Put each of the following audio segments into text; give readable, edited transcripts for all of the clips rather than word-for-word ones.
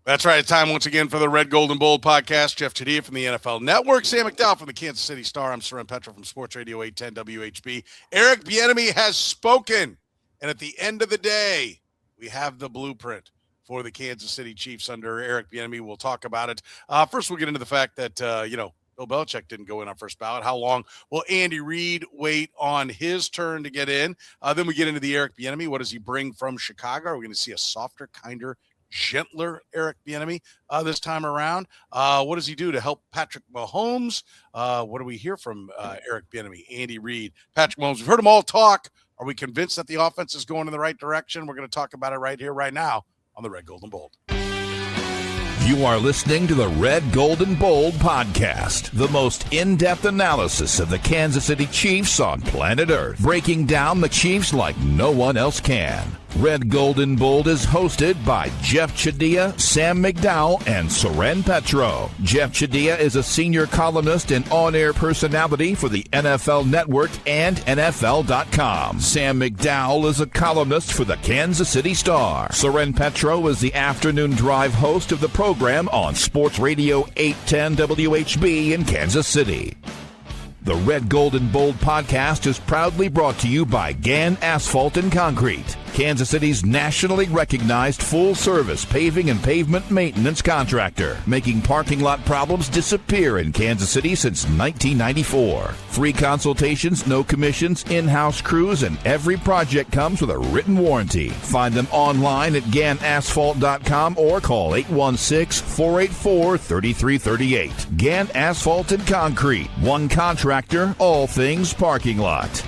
That's right. Time once again for the Red, Gold, and Bold podcast. Jeff Chadiha from the NFL Network. Sam McDowell from the Kansas City Star. I'm Soren Petro from Sports Radio 810 WHB. Eric Bieniemy has spoken. And at the end of the day, we have the blueprint for the Kansas City Chiefs under Eric Bieniemy. We'll talk about it. First, we'll get into the fact that, Bill Belichick didn't go in on first ballot. How long will Andy Reid wait on his turn to get in? Then we get into the Eric Bieniemy. What does he bring from Chicago? Are we going to see a softer, kinder, gentler Eric Bieniemy this time around? What does he do to help Patrick Mahomes? What do we hear from Eric Bieniemy, Andy Reid, Patrick Mahomes? We've heard them all talk. Are we convinced that the offense is going in the right direction? We're going to talk about it right here, right now on the Red, Gold, and Bold. You are listening to the Red, Gold, and Bold podcast, the most in-depth analysis of the Kansas City Chiefs on planet Earth, breaking down the Chiefs like no one else can. Red, Gold, and Bold is hosted by Jeff Chadiha, Sam McDowell, and Soren Petro. Jeff Chadiha is a senior columnist and on-air personality for the NFL Network and NFL.com. Sam McDowell is a columnist for the Kansas City Star. Soren Petro is the afternoon drive host of the program on Sports Radio 810 WHB in Kansas City. The Red, Gold, and Bold podcast is proudly brought to you by Gann Asphalt and Concrete, Kansas City's nationally recognized full-service paving and pavement maintenance contractor, making parking lot problems disappear in Kansas City since 1994. Free consultations, no commissions, in-house crews, and every project comes with a written warranty. Find them online at GannAsphalt.com or call 816-484-3338. Gann Asphalt and Concrete, one contractor, all things parking lot.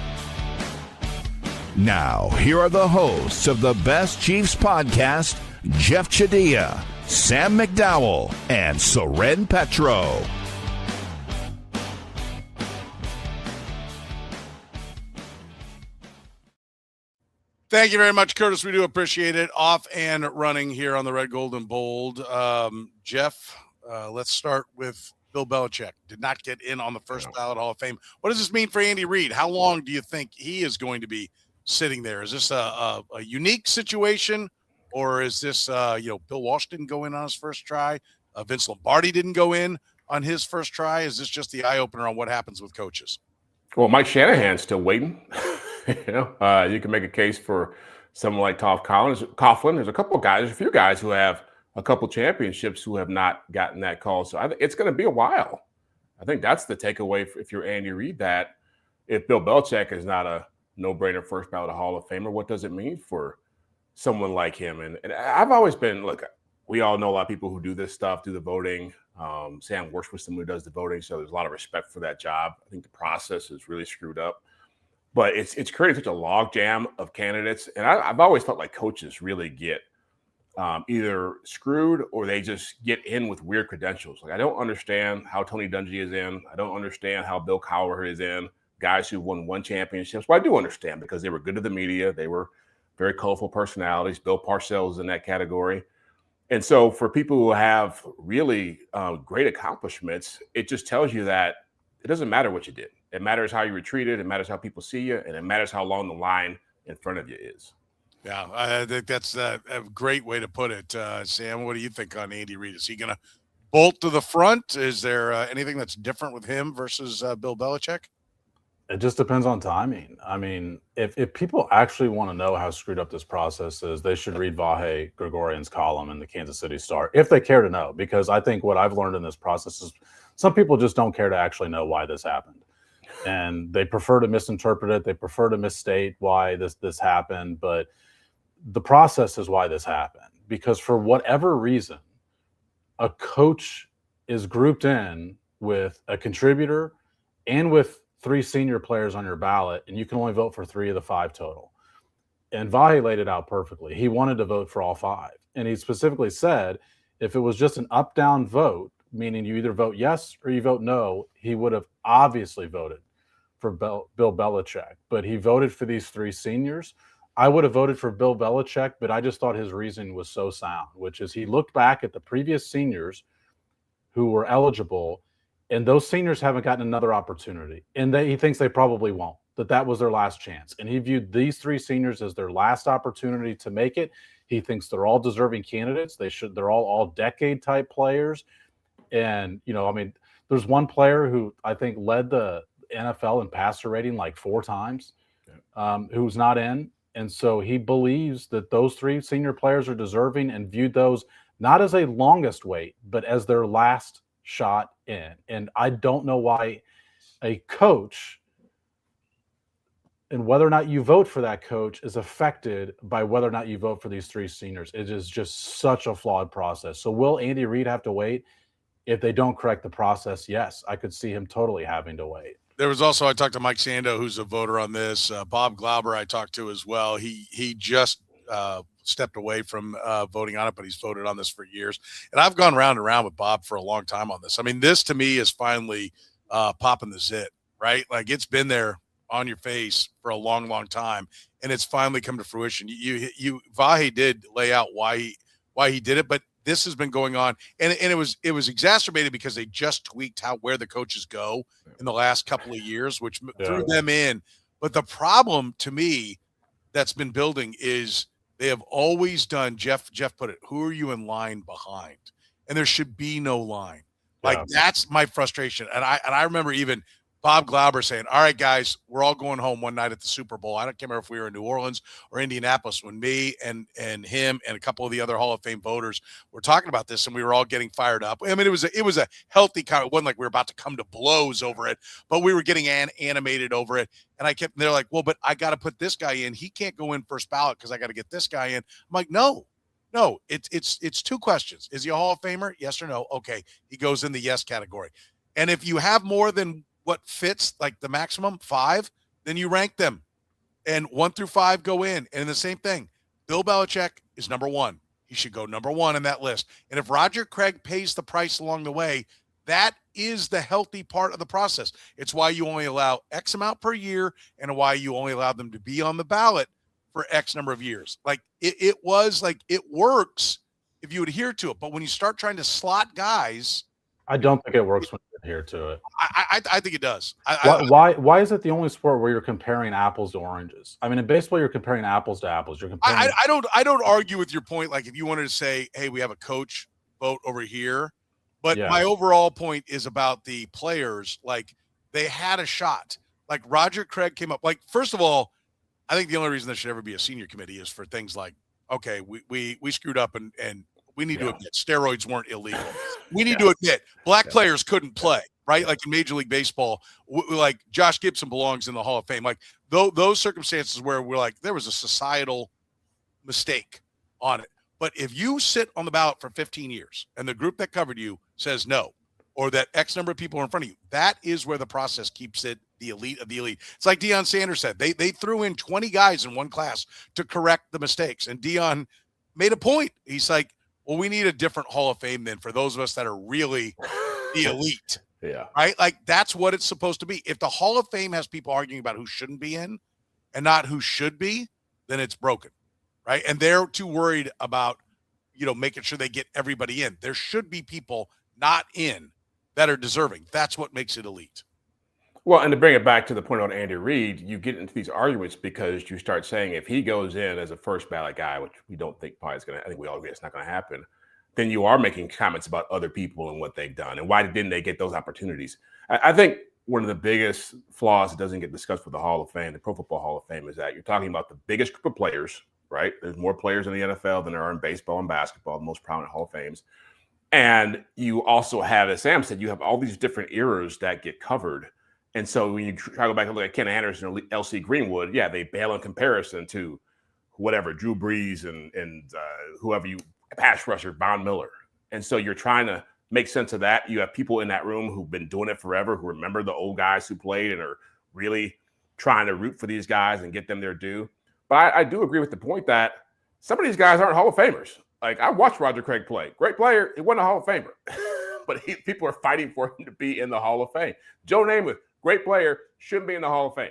Now, here are the hosts of the Best Chiefs podcast, Jeff Chadiha, Sam McDowell, and Soren Petro. Thank you very much, Curtis. We do appreciate it. Off and running here on the Red, Gold, and Bold. Jeff, let's start with Bill Belichick. Did not get in on the first ballot Hall of Fame. What does this mean for Andy Reid? How long do you think he is going to be sitting there? Is this a unique situation, or is this, Bill Walsh didn't go in on his first try? Vince Lombardi didn't go in on his first try? Is this just the eye-opener on what happens with coaches? Well, Mike Shanahan's still waiting. You can make a case for someone like Tom Coughlin. There's a few guys who have a couple championships who have not gotten that call. So I think it's going to be a while. I think that's the takeaway if you're Andy Reid, that if Bill Belichick is not a no-brainer first ballot Hall of Famer, what does it mean for someone like him? And I've always been, look, we all know a lot of people who do this stuff, do the voting. Sam works with someone who does the voting, so there's a lot of respect for that job. I think the process is really screwed up. But it's created such a logjam of candidates. And I've always felt like coaches really get either screwed or they just get in with weird credentials. Like, I don't understand how Tony Dungy is in. I don't understand how Bill Cowher is in. Guys who won one championship. Well, I do understand because they were good to the media. They were very colorful personalities. Bill Parcells is in that category. And so for people who have really great accomplishments, it just tells you that it doesn't matter what you did. It matters how you were treated. It matters how people see you. And it matters how long the line in front of you is. Yeah, I think that's a great way to put it. Sam, what do you think on Andy Reid? Is he going to bolt to the front? Is there anything that's different with him versus Bill Belichick? It just depends on timing. I mean, if people actually want to know how screwed up this process is, they should read Vahe Gregorian's column in the Kansas City Star, if they care to know, because I think what I've learned in this process is some people just don't care to actually know why this happened. And they prefer to misinterpret it. They prefer to misstate why this happened. But the process is why this happened, because for whatever reason, a coach is grouped in with a contributor and with 3 senior players on your ballot, and you can only vote for 3 of the 5 total. And Vahe laid it out perfectly. He wanted to vote for all 5. And he specifically said if it was just an up-down vote, meaning you either vote yes or you vote no, he would have obviously voted for Bill Belichick. But he voted for these 3 seniors. I would have voted for Bill Belichick, but I just thought his reasoning was so sound, which is he looked back at the previous seniors who were eligible, and those seniors haven't gotten another opportunity. And he thinks they probably won't, that was their last chance. And he viewed these 3 seniors as their last opportunity to make it. He thinks they're all deserving candidates. They're all decade type players. And, there's one player who I think led the NFL in passer rating like 4 times, who's not in. And so he believes that those 3 senior players are deserving and viewed those not as a longest wait, but as their last shot in. And I don't know why a coach and whether or not you vote for that coach is affected by whether or not you vote for these 3 seniors. It is just such a flawed process. So will Andy Reid have to wait? If they don't correct the process, yes, I could see him totally having to wait. There was also, I talked to Mike Sando, who's a voter on this. Bob Glauber I talked to as well. He just stepped away from voting on it, but he's voted on this for years. And I've gone round and round with Bob for a long time on this. I mean, this to me is finally popping the zit, right? Like it's been there on your face for a long, long time, and it's finally come to fruition. Vahe did lay out why he did it, but this has been going on, and it was exacerbated because they just tweaked where the coaches go in the last couple of years, which threw them in. But the problem to me that's been building is they have always done. Jeff put it. Who are you in line behind? And there should be no line. Like that's my frustration. And I remember even Bob Glauber saying, all right, guys, we're all going home one night at the Super Bowl. I can't remember if we were in New Orleans or Indianapolis when me and him and a couple of the other Hall of Fame voters were talking about this, and we were all getting fired up. I mean, it was a healthy kind of, it wasn't like we were about to come to blows over it, but we were getting animated over it. And they're like, well, but I got to put this guy in. He can't go in first ballot because I got to get this guy in. I'm like, no, it's 2 questions. Is he a Hall of Famer? Yes or no? Okay. He goes in the yes category. And if you have more than what fits like the maximum 5, then you rank them, and 1 through 5 go in. And the same thing, Bill Belichick is number 1. He should go number 1 in that list. And if Roger Craig pays the price along the way, that is the healthy part of the process. It's why you only allow X amount per year, and why you only allow them to be on the ballot for X number of years. Like it was like, it works if you adhere to it. But when you start trying to slot guys, I don't think it works when you adhere to it. I think it does. Why is it the only sport where you're comparing apples to oranges? I mean, in baseball, you're comparing apples to apples. You're comparing. I don't argue with your point. Like if you wanted to say, hey, we have a coach vote over here, but my overall point is about the players. Like they had a shot. Like Roger Craig came up. Like first of all, I think the only reason there should ever be a senior committee is for things like, okay, we screwed up and we need to admit steroids weren't illegal. We need to admit black players couldn't play, right? Like in Major League Baseball, like Josh Gibson belongs in the Hall of Fame. Like those circumstances where we're like, there was a societal mistake on it. But if you sit on the ballot for 15 years and the group that covered you says no, or that X number of people are in front of you, that is where the process keeps it the elite of the elite. It's like Deion Sanders said, they threw in 20 guys in one class to correct the mistakes. And Deion made a point. He's like, well, we need a different Hall of Fame then for those of us that are really the elite. Yeah. Right? Like that's what it's supposed to be. If the Hall of Fame has people arguing about who shouldn't be in and not who should be, then it's broken. Right? And they're too worried about, making sure they get everybody in. There should be people not in that are deserving. That's what makes it elite. Well, and to bring it back to the point on Andy Reid, you get into these arguments because you start saying if he goes in as a first ballot guy, which we don't think probably is going to, I think we all agree it's not going to happen, then you are making comments about other people and what they've done and why didn't they get those opportunities. I think one of the biggest flaws that doesn't get discussed with the Hall of Fame, the Pro Football Hall of Fame, is that you're talking about the biggest group of players, right? There's more players in the NFL than there are in baseball and basketball, the most prominent Hall of Fames. And you also have, as Sam said, you have all these different eras that get covered. And so when you try to go back and look at Ken Anderson or L.C. Greenwood, they bail in comparison to whatever, Drew Brees and whoever pass rusher, Von Miller. And so you're trying to make sense of that. You have people in that room who've been doing it forever, who remember the old guys who played and are really trying to root for these guys and get them their due. But I do agree with the point that some of these guys aren't Hall of Famers. Like I watched Roger Craig play. Great player. He wasn't a Hall of Famer. But people are fighting for him to be in the Hall of Fame. Joe Namath, great player, shouldn't be in the Hall of Fame.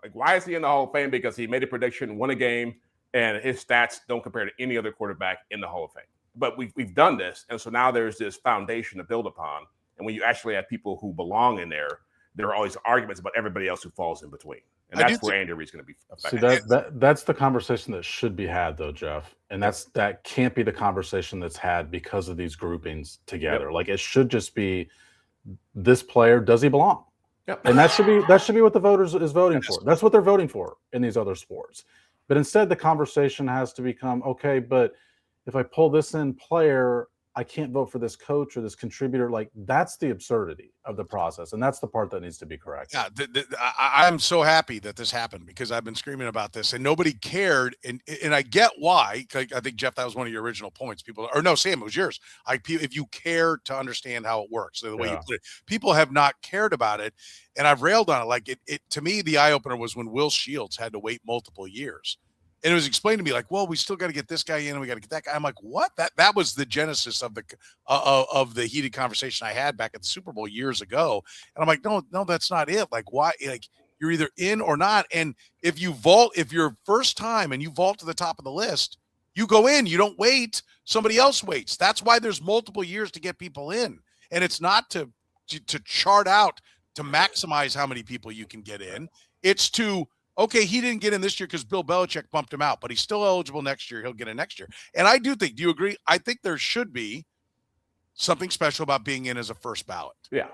Like, why is he in the Hall of Fame? Because he made a prediction, won a game, and his stats don't compare to any other quarterback in the Hall of Fame. But we've done this, and so now there's this foundation to build upon. And when you actually have people who belong in there, there are always arguments about everybody else who falls in between. And that's where Andy Reid's going to be affected. See, that's the conversation that should be had, though, Jeff. And that can't be the conversation that's had because of these groupings together. Yep. Like, it should just be, this player, does he belong? Yep. And that should be what the voters is voting for. That's what they're voting for in these other sports. But instead, the conversation has to become, okay, but if I pull this in player, I can't vote for this coach or this contributor. Like, that's the absurdity of the process. And that's the part that needs to be corrected. Yeah, I'm so happy that this happened because I've been screaming about this and nobody cared. And I get why. I think, Jeff, that was one of your original points. Sam, it was yours. If you care to understand how it works, the way you put it, people have not cared about it. And I've railed on it. Like, it to me, the eye opener was when Will Shields had to wait multiple years. And it was explained to me like, well, we still got to get this guy in and we got to get that guy. I'm like, what? That was the genesis of the heated conversation I had back at the Super Bowl years ago. And I'm like, no, that's not it. Like, why? Like, you're either in or not. And if you're first time and you vault to the top of the list, you go in, you don't wait. Somebody else waits. That's why there's multiple years to get people in. And it's not to chart out to maximize how many people you can get in. It's to, okay, he didn't get in this year because Bill Belichick bumped him out, but he's still eligible next year. He'll get in next year. And I do think, do you agree? I think there should be something special about being in as a first ballot. Yeah.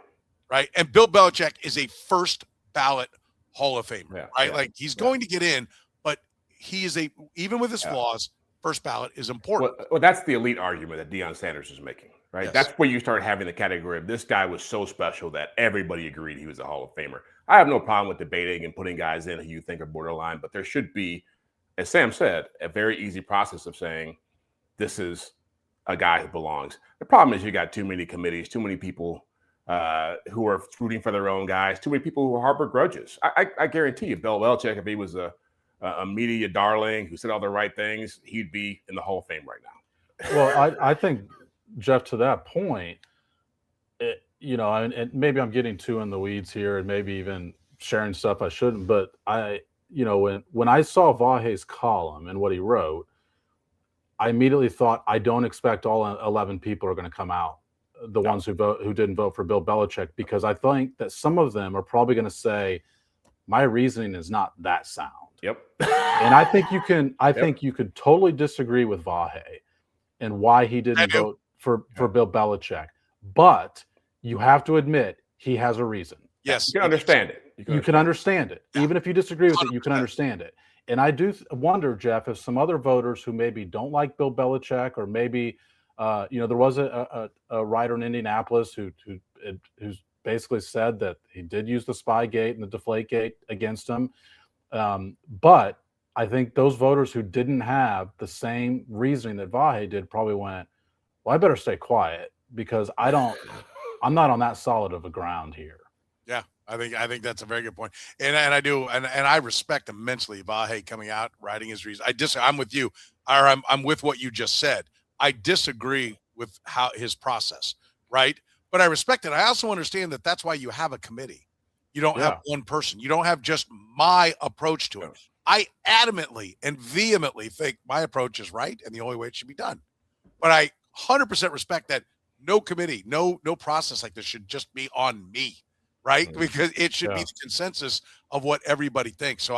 Right. And Bill Belichick is a first ballot Hall of Famer, right? Yeah. Like, he's going to get in, but he is even with his flaws, first ballot is important. Well, that's the elite argument that Deion Sanders is making, right? Yes. That's where you start having the category of this guy was so special that everybody agreed he was a Hall of Famer. I have no problem with debating and putting guys in who you think are borderline, but there should be, as Sam said, a very easy process of saying this is a guy who belongs. The problem is you got too many committees, too many people who are rooting for their own guys, too many people who harbor grudges. I guarantee you, Bill Belichick, if he was a media darling who said all the right things, he'd be in the Hall of Fame right now. Well, I think, Jeff, to that point, and maybe I'm getting too in the weeds here and maybe even sharing stuff I shouldn't, but when I saw Vahe's column and what he wrote, I immediately thought, I don't expect all 11 people are going to come out, the ones who didn't vote for Bill Belichick, because I think that some of them are probably going to say, my reasoning is not that sound. Yep. And I think think you could totally disagree with Vahe and why he didn't vote for Bill Belichick, but you have to admit he has a reason. Yes. You can understand it. You can understand it. Yeah. Even if you disagree with it, you can understand it. And I do wonder, Jeff, if some other voters who maybe don't like Bill Belichick, or maybe, there was a writer in Indianapolis who's basically said that he did use the Spygate and the Deflategate against him. But I think those voters who didn't have the same reasoning that Vahe did probably went, well, I better stay quiet because I'm not on that solid of a ground here. Yeah, I think that's a very good point. And I do, and I respect immensely Vahe coming out, writing his reason. I'm with you, or I'm with what you just said. I disagree with how his process, right? But I respect it. I also understand that that's why you have a committee. You don't have one person. You don't have just my approach to it. I adamantly and vehemently think my approach is right and the only way it should be done. But I 100% respect that no committee, no process like this should just be on me, right? Mm-hmm. Because it should be the consensus of what everybody thinks. So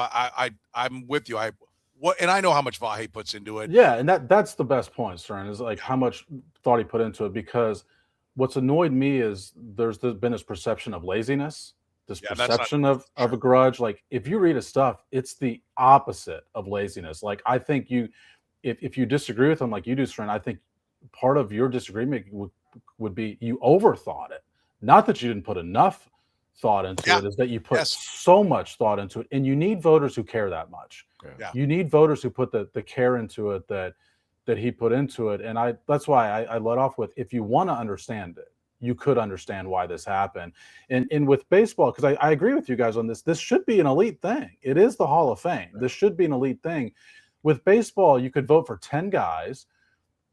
I'm with you. And I know how much Vahe puts into it. Yeah, and that's the best point, Soren, is like how much thought he put into it, because what's annoyed me is there's been this perception of laziness, this perception of a grudge. Like, if you read his stuff, it's the opposite of laziness. Like, I think if you disagree with him like you do, Soren, I think part of your disagreement would be you overthought it. Not that you didn't put enough thought into it, is that you put so much thought into it. And you need voters who care that much. Yeah. You need voters who put the care into it that he put into it. And that's why I led off with, if you want to understand it, you could understand why this happened. And with baseball, because I agree with you guys on this should be an elite thing. It is the Hall of Fame. This should be an elite thing. With baseball, you could vote for 10 guys.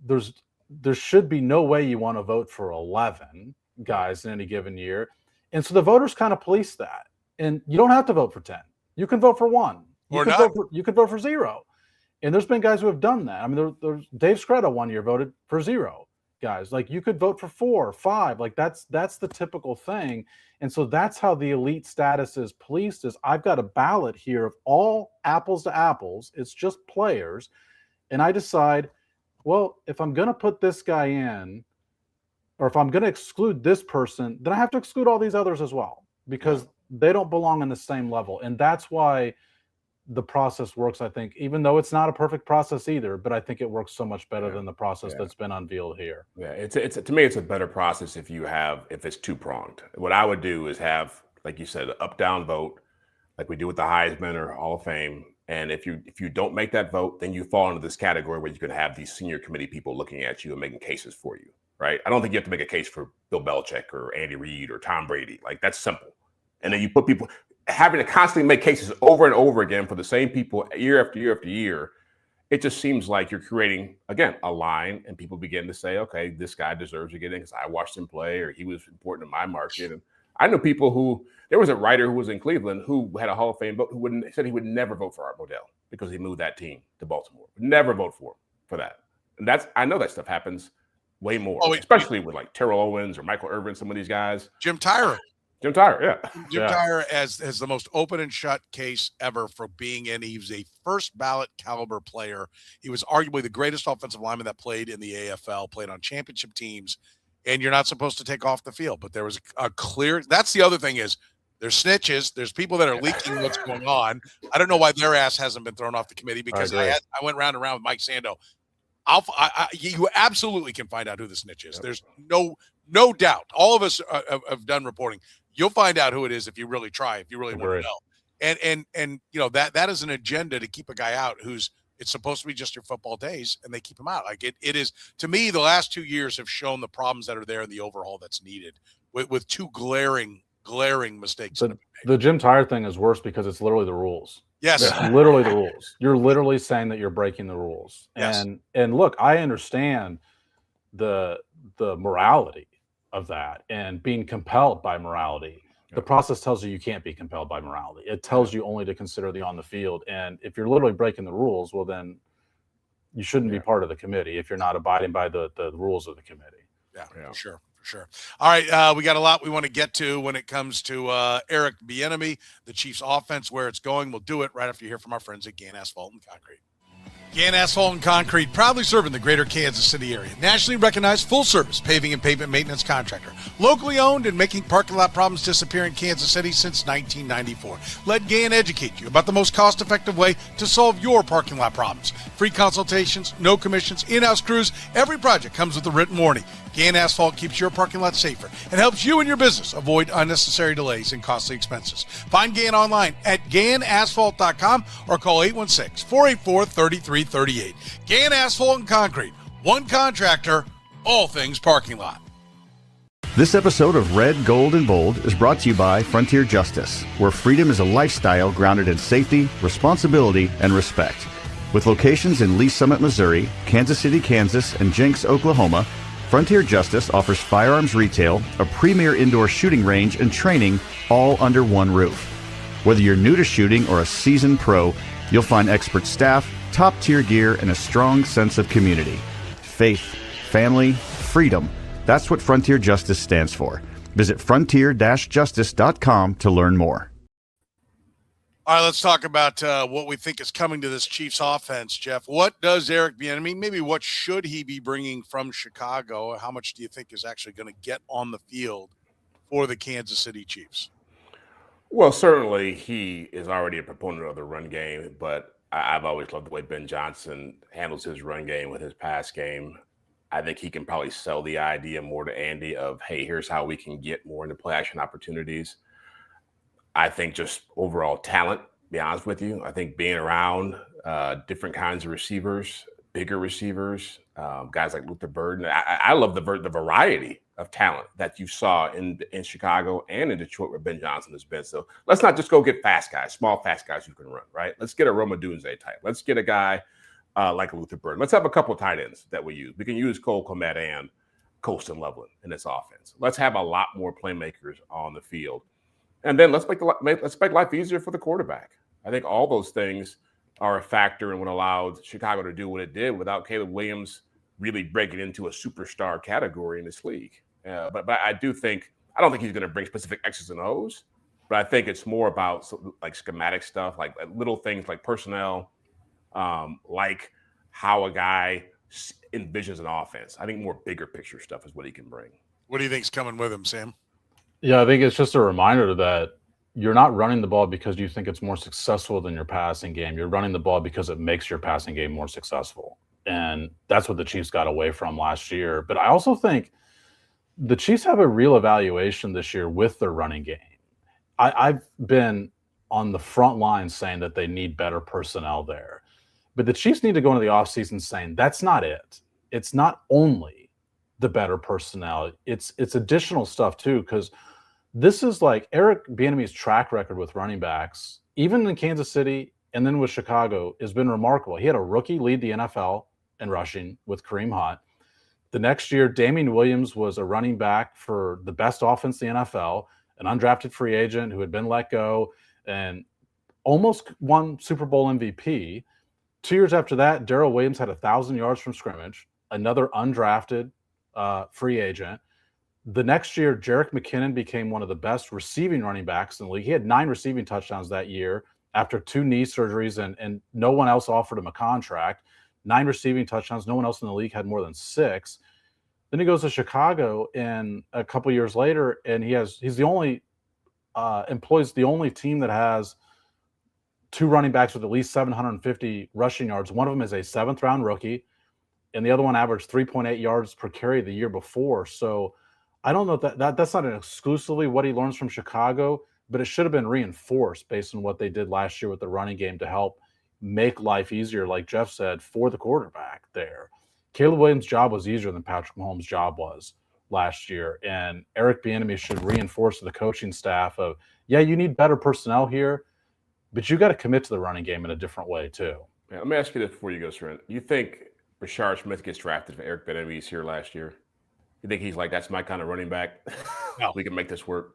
There should be no way you want to vote for 11 guys in any given year. And so the voters kind of police that. And you don't have to vote for 10. You can vote for 1. You can vote for 0. And there's been guys who have done that. I mean, there's Dave Scretta one year voted for 0. guys. Like you could vote for 4 or 5. Like that's the typical thing. And so that's how the elite status is policed is I've got a ballot here of all apples to apples. It's just players. And I decide, well, if I'm going to put this guy in, or if I'm going to exclude this person, then I have to exclude all these others as well because they don't belong on the same level. And that's why the process works, I think, even though it's not a perfect process either, but I think it works so much better than the process that's been unveiled here. Yeah, it's to me, it's a better process if it's two-pronged. What I would do is have, like you said, an up-down vote, like we do with the Heisman or Hall of Fame. And if you don't make that vote, then you fall into this category where you can have these senior committee people looking at you and making cases for you, right? I don't think you have to make a case for Bill Belichick or Andy Reid or Tom Brady. Like that's simple. And then you put people having to constantly make cases over and over again for the same people year after year after year. It just seems like you're creating, again, a line, and people begin to say, okay, this guy deserves to get in because I watched him play or he was important in my market. And I know people there was a writer who was in Cleveland who had a Hall of Fame vote who said he would never vote for Art Modell because he moved that team to Baltimore. Never vote for him for that. And I know that stuff happens way more, especially with like Terrell Owens or Michael Irvin, some of these guys. Jim Tyra, Jim Tyra has the most open and shut case ever for being in. He was a first ballot caliber player. He was arguably the greatest offensive lineman that played in the AFL, played on championship teams, and you're not supposed to take off the field. But there was a clear – that's the other thing is there's snitches. There's people that are leaking what's going on. I don't know why their ass hasn't been thrown off the committee because I went round and round with Mike Sando. You absolutely can find out who the snitch is. There's no doubt. All of us have done reporting. You'll find out who it is if you really try, if you really want to know. And you know, that is an agenda to keep a guy out it's supposed to be just your football days, and they keep him out. Like it is, to me, the last 2 years have shown the problems that are there and the overhaul that's needed with two glaring mistakes. The Jim Tyre thing is worse because it's literally the rules. Yes. It's literally the rules. You're literally saying that you're breaking the rules. Yes. And look, I understand the morality of that and being compelled by morality. The process tells you can't be compelled by morality. It tells you only to consider the on the field. And if you're literally breaking the rules, well, then you shouldn't be part of the committee if you're not abiding by the rules of the committee. Yeah. For sure. All right, we got a lot we want to get to when it comes to Eric Bieniemy, the Chiefs offense, where it's going. We'll do it right after you hear from our friends at Gann Asphalt and Concrete. Gann Asphalt and Concrete, proudly serving the greater Kansas City area. Nationally recognized full-service paving and pavement maintenance contractor. Locally owned and making parking lot problems disappear in Kansas City since 1994. Let Gann educate you about the most cost-effective way to solve your parking lot problems. Free consultations, no commissions, in-house crews. Every project comes with a written warning. Gann Asphalt keeps your parking lot safer and helps you and your business avoid unnecessary delays and costly expenses. Find Gann online at GannAsphalt.com or call 816-484-3338. Gann Asphalt and Concrete. One contractor, all things parking lot. This episode of Red, Gold, and Bold is brought to you by Frontier Justice, where freedom is a lifestyle grounded in safety, responsibility, and respect. With locations in Lee Summit, Missouri, Kansas City, Kansas, and Jenks, Oklahoma, Frontier Justice offers firearms retail, a premier indoor shooting range, and training all under one roof. Whether you're new to shooting or a seasoned pro, you'll find expert staff, top-tier gear, and a strong sense of community. Faith, family, freedom. That's what Frontier Justice stands for. Visit frontier-justice.com to learn more. All right, let's talk about what we think is coming to this Chiefs offense, Jeff. What does Eric Bieniemy, maybe what should he be bringing from Chicago? How much do you think is actually going to get on the field for the Kansas City Chiefs? Well, certainly he is already a proponent of the run game, but I've always loved the way Ben Johnson handles his run game with his pass game. I think he can probably sell the idea more to Andy of, hey, here's how we can get more into play action opportunities. I think just overall talent, to be honest with you. I think being around different kinds of receivers, bigger receivers, guys like Luther Burden. I love the variety of talent that you saw in Chicago and in Detroit where Ben Johnson has been. So let's not just go get fast guys, small fast guys who can run, right? Let's get a Roma Dunze type. Let's get a guy like Luther Burden. Let's have a couple of tight ends that we use. We can use Cole Kmet and Colston Loveland in this offense. Let's have a lot more playmakers on the field. And then let's make life easier for the quarterback. I think all those things are a factor in what allowed Chicago to do what it did without Caleb Williams really breaking into a superstar category in this league. But I don't think he's going to bring specific X's and O's, but I think it's more about like schematic stuff, like little things like personnel, like how a guy envisions an offense. I think more bigger picture stuff is what he can bring. What do you think's coming with him, Sam? Yeah, I think it's just a reminder that you're not running the ball because you think it's more successful than your passing game. You're running the ball because it makes your passing game more successful. And that's what the Chiefs got away from last year. But I also think the Chiefs have a real evaluation this year with their running game. I've been on the front line saying that they need better personnel there. But the Chiefs need to go into the offseason saying that's not it. It's not only the better personnel. It's additional stuff too, because this is like Eric Bieniemy's track record with running backs, even in Kansas City and then with Chicago, has been remarkable. He had a rookie lead the NFL in rushing with Kareem Hunt. The next year, Damian Williams was a running back for the best offense in the NFL, an undrafted free agent who had been let go and almost won Super Bowl MVP. 2 years after that, Darrell Williams had 1,000 yards from scrimmage, another undrafted free agent. The next year, Jerick McKinnon became one of the best receiving running backs in the league. He had 9 receiving touchdowns that year after 2 knee surgeries, and no one else offered him a contract. 9 receiving touchdowns. No one else in the league had more than 6. Then he goes to Chicago, and a couple years later, and he's the only employs the only team that has 2 running backs with at least 750 rushing yards. One of them is a 7th-round rookie, and the other one averaged 3.8 yards per carry the year before. So I don't know that's not exclusively what he learns from Chicago, but it should have been reinforced based on what they did last year with the running game to help make life easier, like Jeff said, for the quarterback there. Caleb Williams' job was easier than Patrick Mahomes' job was last year, and Eric Bieniemy should reinforce to the coaching staff of, yeah, you need better personnel here, but you got to commit to the running game in a different way too. Yeah, let me ask you this before you go, Soren. You think Rashard Smith gets drafted if Eric Bieniemy's here last year? You think he's like, that's my kind of running back? No. We can make this work?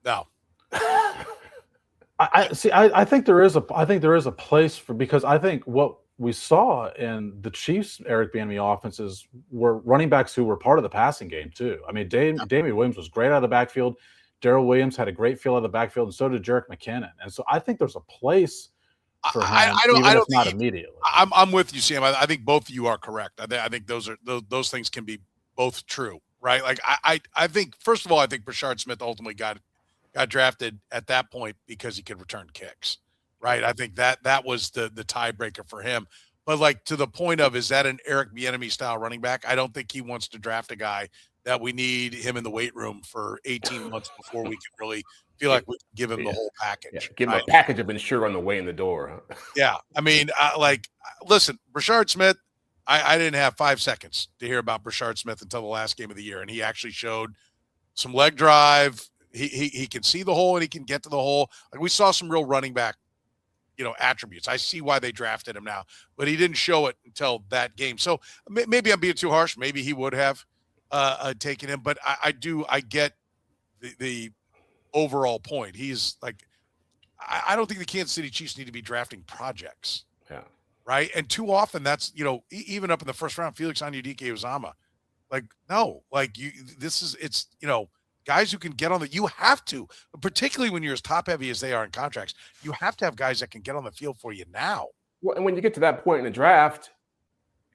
No. I think there is a place for, because I think what we saw in the Chiefs' Eric Bieniemy offenses were running backs who were part of the passing game too. I mean, Damian Williams was great out of the backfield. Darrell Williams had a great feel out of the backfield, and so did Jerick McKinnon. And so I think there's a place for him, I don't not immediately. I'm with you, Sam. I think both of you are correct. I think those things can be both true, right? Like I think, first of all, I think Rashard Smith ultimately got drafted at that point because he could return kicks, right? I think that was the tiebreaker for him. But like, to the point of, is that an Eric Bieniemy style running back? I don't think he wants to draft a guy that we need him in the weight room for 18 months before we can really feel like we can give him the whole package. Yeah, give him a package of Ensure on the way in the door. Yeah. I mean, listen, Rashard Smith, I didn't have 5 seconds to hear about Rashard Smith until the last game of the year, and he actually showed some leg drive. He can see the hole and he can get to the hole. Like, we saw some real running back, attributes. I see why they drafted him now, but he didn't show it until that game. So maybe I'm being too harsh. Maybe he would have taken him, but I get the overall point. He's like, I don't think the Kansas City Chiefs need to be drafting projects. Yeah. Right. And too often that's, even up in the first round, Felix Anudike-Uzomah, like, no, like it's guys who can get on you have to, particularly when you're as top heavy as they are in contracts, you have to have guys that can get on the field for you now. Well, and when you get to that point in the draft,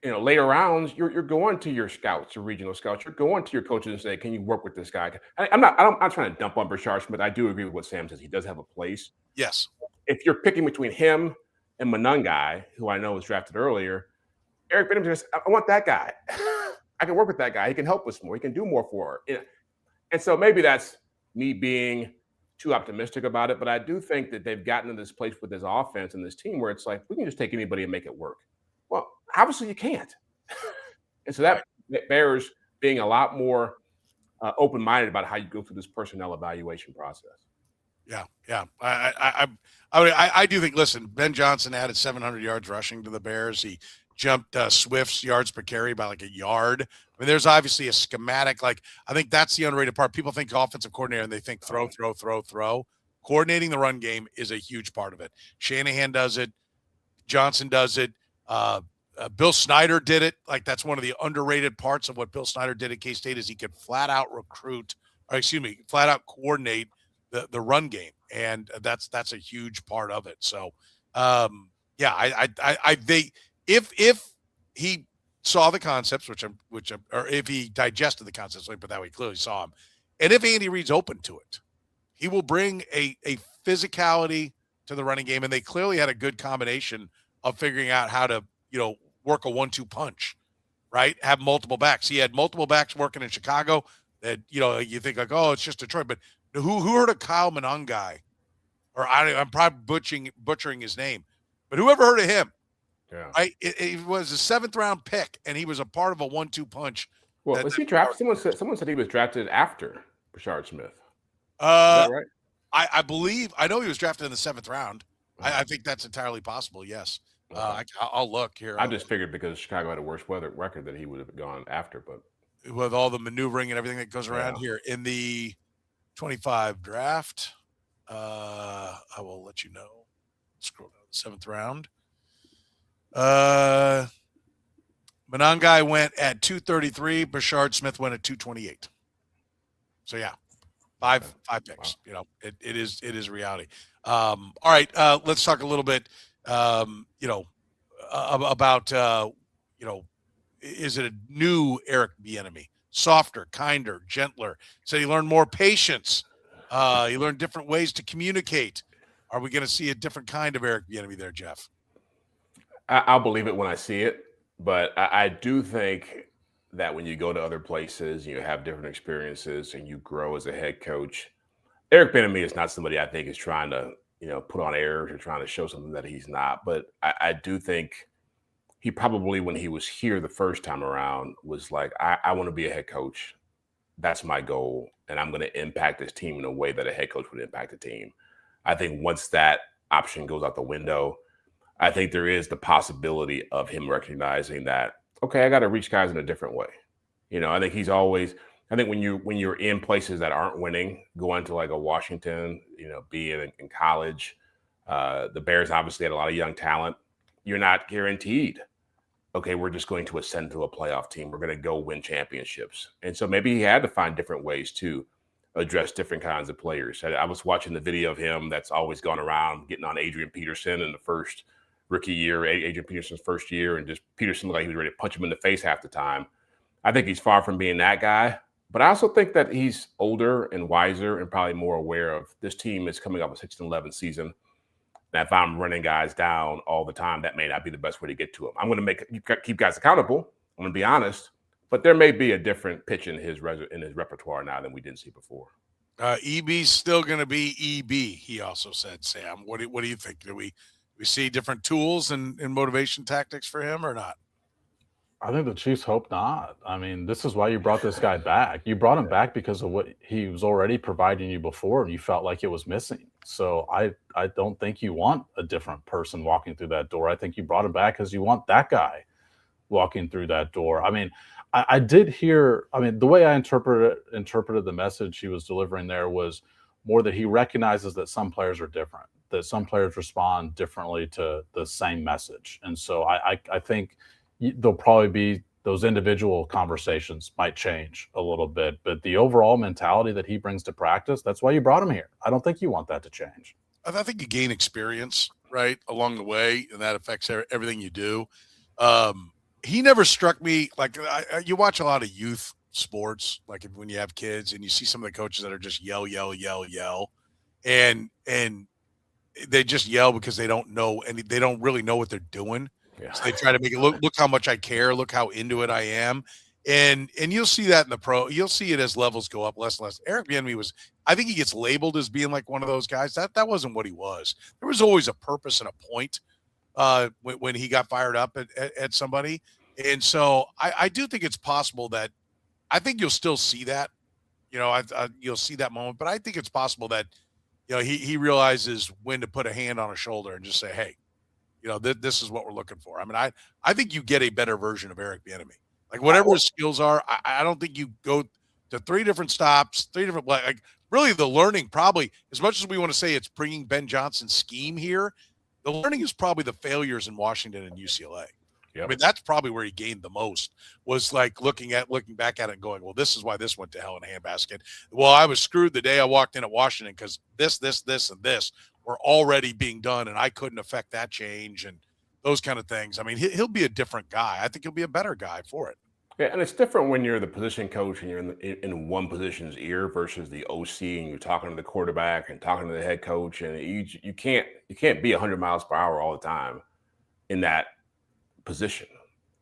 later rounds, you're going to your scouts, your regional scouts, you're going to your coaches and say, can you work with this guy? I'm not trying to dump on Rashard Smith. I do agree with what Sam says. He does have a place. Yes. If you're picking between him and Monangai, who I know was drafted earlier, Eric Bieniemy just, I want that guy. I can work with that guy. He can help us more. He can do more for her. And so maybe that's me being too optimistic about it, but I do think that they've gotten to this place with this offense and this team where it's like, we can just take anybody and make it work. Well, obviously you can't. And so that bears being a lot more open-minded about how you go through this personnel evaluation process. Yeah. I do think, listen, Ben Johnson added 700 yards rushing to the Bears. He jumped Swift's yards per carry by like a yard. I mean, there's obviously a schematic. Like, I think that's the underrated part. People think offensive coordinator and they think throw. Coordinating the run game is a huge part of it. Shanahan does it. Johnson does it. Bill Snyder did it. Like, that's one of the underrated parts of what Bill Snyder did at K-State is he could flat out coordinate the run game. And that's a huge part of it. So, if he saw the concepts, or if he digested the concepts, let me put that way, clearly saw him. And if Andy Reid's open to it, he will bring a physicality to the running game. And they clearly had a good combination of figuring out how to, work a 1-2 punch, right? Have multiple backs. He had multiple backs working in Chicago that, you think like, oh, it's just Detroit. But who heard of Kyle Monangai? Or I'm probably butchering his name. But whoever heard of him? Yeah. It was a 7th round pick, and he was a part of a 1-2 punch. Well, was he drafted? Someone said he was drafted after Brashard Smith. Is that right? I know he was drafted in the 7th round. I think that's entirely possible. Yes. I'll look here. I just figured because Chicago had a worse weather record that he would have gone after, but with all the maneuvering and everything that goes around here in the 25 draft, I will let you know. Scroll down to the 7th round. Monangai went at 233. Brashard Smith went at 228. So yeah, five picks. Wow. It is reality. All right, let's talk a little bit. About is it a new Eric Bieniemy? Softer, kinder, gentler. So he learned more patience. He learned different ways to communicate. Are we going to see a different kind of Eric Bieniemy there, Jeff? I'll believe it when I see it, but I do think that when you go to other places, you have different experiences, and you grow as a head coach. Eric Bieniemy is not somebody I think is trying to put on airs or trying to show something that he's not. But I do think he probably, when he was here the first time around, was like, I want to be a head coach. That's my goal. And I'm going to impact this team in a way that a head coach would impact a team. I think once that option goes out the window, I think there is the possibility of him recognizing that, okay, I got to reach guys in a different way. I think he's always, I think when you're in places that aren't winning, going to like a Washington, being in college, the Bears obviously had a lot of young talent. You're not guaranteed, okay, we're just going to ascend to a playoff team. We're going to go win championships. And so maybe he had to find different ways to address different kinds of players. I was watching the video of him that's always gone around getting on Adrian Peterson in the first rookie year, Adrian Peterson's first year, and just Peterson looked like he was ready to punch him in the face half the time. I think he's far from being that guy. But I also think that he's older and wiser and probably more aware of this team is coming up a 6-11 season. And if I'm running guys down all the time, that may not be the best way to get to them. I'm going to keep guys accountable. I'm going to be honest. But there may be a different pitch in his repertoire now than we didn't see before. EB's still going to be EB, he also said, Sam. What do you think? Do we see different tools and motivation tactics for him or not? I think the Chiefs hope not. I mean, this is why you brought this guy back. You brought him back because of what he was already providing you before, and you felt like it was missing. So I don't think you want a different person walking through that door. I think you brought him back because you want that guy walking through that door. I mean, I did hear, the way I interpreted the message he was delivering there was more that he recognizes that some players are different, that some players respond differently to the same message. And so I think there'll probably be those individual conversations might change a little bit, but the overall mentality that he brings to practice, that's why you brought him here. I don't think you want that to change. I think you gain experience, right, along the way, and that affects everything you do. He never struck me like you watch a lot of youth sports, like when you have kids and you see some of the coaches that are just yell, and they just yell because they don't know and they don't really know what they're doing. Yeah. So they try to make it look how much I care, look how into it I am. And you'll see that in the pro. You'll see it as levels go up less and less. Eric Bieniemy I think he gets labeled as being like one of those guys. That wasn't what he was. There was always a purpose and a point when he got fired up at somebody. And so I do think it's possible that I think you'll still see that, you'll see that moment, but I think it's possible that, he realizes when to put a hand on a shoulder and just say, hey, this is what we're looking for. I mean, I think you get a better version of Eric Bieniemy. Like whatever his skills are, I don't think you go to 3 different stops, 3 different, like really the learning probably, as much as we want to say it's bringing Ben Johnson's scheme here, the learning is probably the failures in Washington and UCLA. I mean, that's probably where he gained the most, was like looking back at it and going, well, this is why this went to hell in a handbasket. Well, I was screwed the day I walked in at Washington because this, and this were already being done, and I couldn't affect that change and those kind of things. I mean, he'll be a different guy. I think he'll be a better guy for it. Yeah, and it's different when you're the position coach and you're in one position's ear versus the OC, and you're talking to the quarterback and talking to the head coach, and you can't be 100 miles per hour all the time in that position.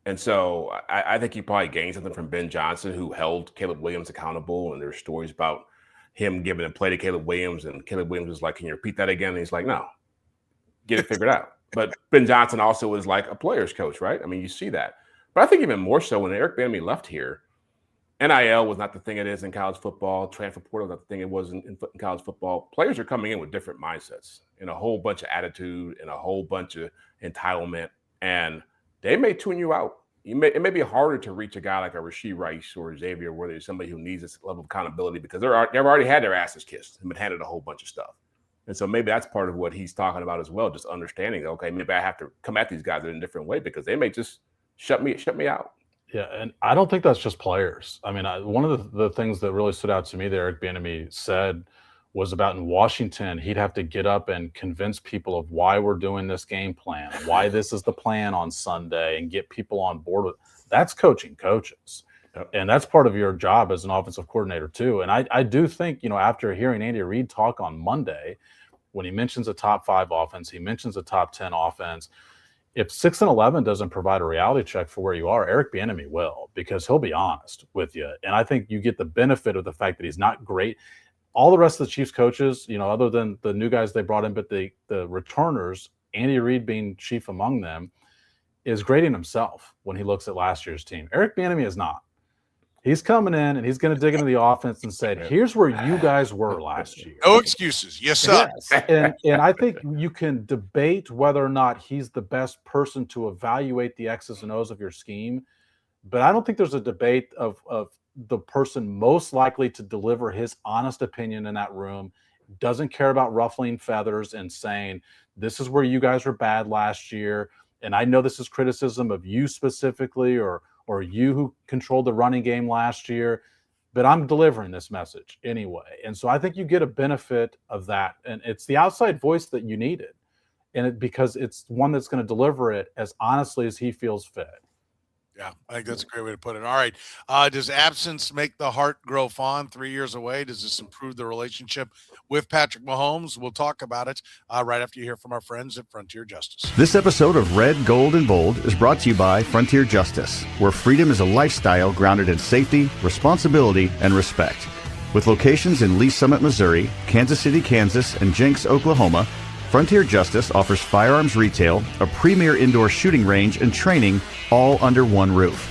And so I think he probably gained something from Ben Johnson, who held Caleb Williams accountable, and there's stories about him giving a play to Caleb Williams, and Caleb Williams was like, "Can you repeat that again?" And he's like, "No, get it figured out." But Ben Johnson also is like a player's coach, right? I mean, you see that. But I think even more so when Eric Bieniemy left here, NIL was not the thing it is in college football. Transfer portal was not the thing it was in college football. Players are coming in with different mindsets and a whole bunch of attitude and a whole bunch of entitlement, and they may tune you out. It may be harder to reach a guy like a Rashee Rice or Xavier, where there's somebody who needs this level of accountability because they've already had their asses kissed and been handed a whole bunch of stuff. And so maybe that's part of what he's talking about as well, just understanding, okay, maybe I have to come at these guys in a different way because they may just shut me out. Yeah, and I don't think that's just players. I mean, one of the things that really stood out to me that Eric Bieniemy said was about in Washington, he'd have to get up and convince people of why we're doing this game plan, why this is the plan on Sunday, and get people on board with. That's coaching coaches. And that's part of your job as an offensive coordinator too. And I do think, after hearing Andy Reid talk on Monday, when he mentions a top 5 offense, he mentions a top 10 offense. If 6-11 doesn't provide a reality check for where you are, Eric Bieniemy will, because he'll be honest with you. And I think you get the benefit of the fact that he's not great. All the rest of the Chiefs coaches, other than the new guys they brought in, but the returners, Andy Reid being chief among them, is grading himself when he looks at last year's team. Eric Bieniemy is not. He's coming in and he's going to dig into the offense and say, here's where you guys were last year. No excuses. Yes, sir. Yes. And I think you can debate whether or not he's the best person to evaluate the X's and O's of your scheme. But I don't think there's a debate of the person most likely to deliver his honest opinion in that room, doesn't care about ruffling feathers and saying, this is where you guys were bad last year. And I know this is criticism of you specifically, or you who controlled the running game last year, but I'm delivering this message anyway. And so I think you get a benefit of that. And it's the outside voice that you needed. And because it's one that's going to deliver it as honestly as he feels fit. Yeah, I think that's a great way to put it. All right. Does absence make the heart grow fond 3 years away? Does this improve the relationship with Patrick Mahomes? We'll talk about it right after you hear from our friends at Frontier Justice. This episode of Red, Gold, and Bold is brought to you by Frontier Justice, where freedom is a lifestyle grounded in safety, responsibility, and respect. With locations in Lee Summit, Missouri, Kansas City, Kansas, and Jenks, Oklahoma, Frontier Justice offers firearms retail, a premier indoor shooting range, and training all under one roof.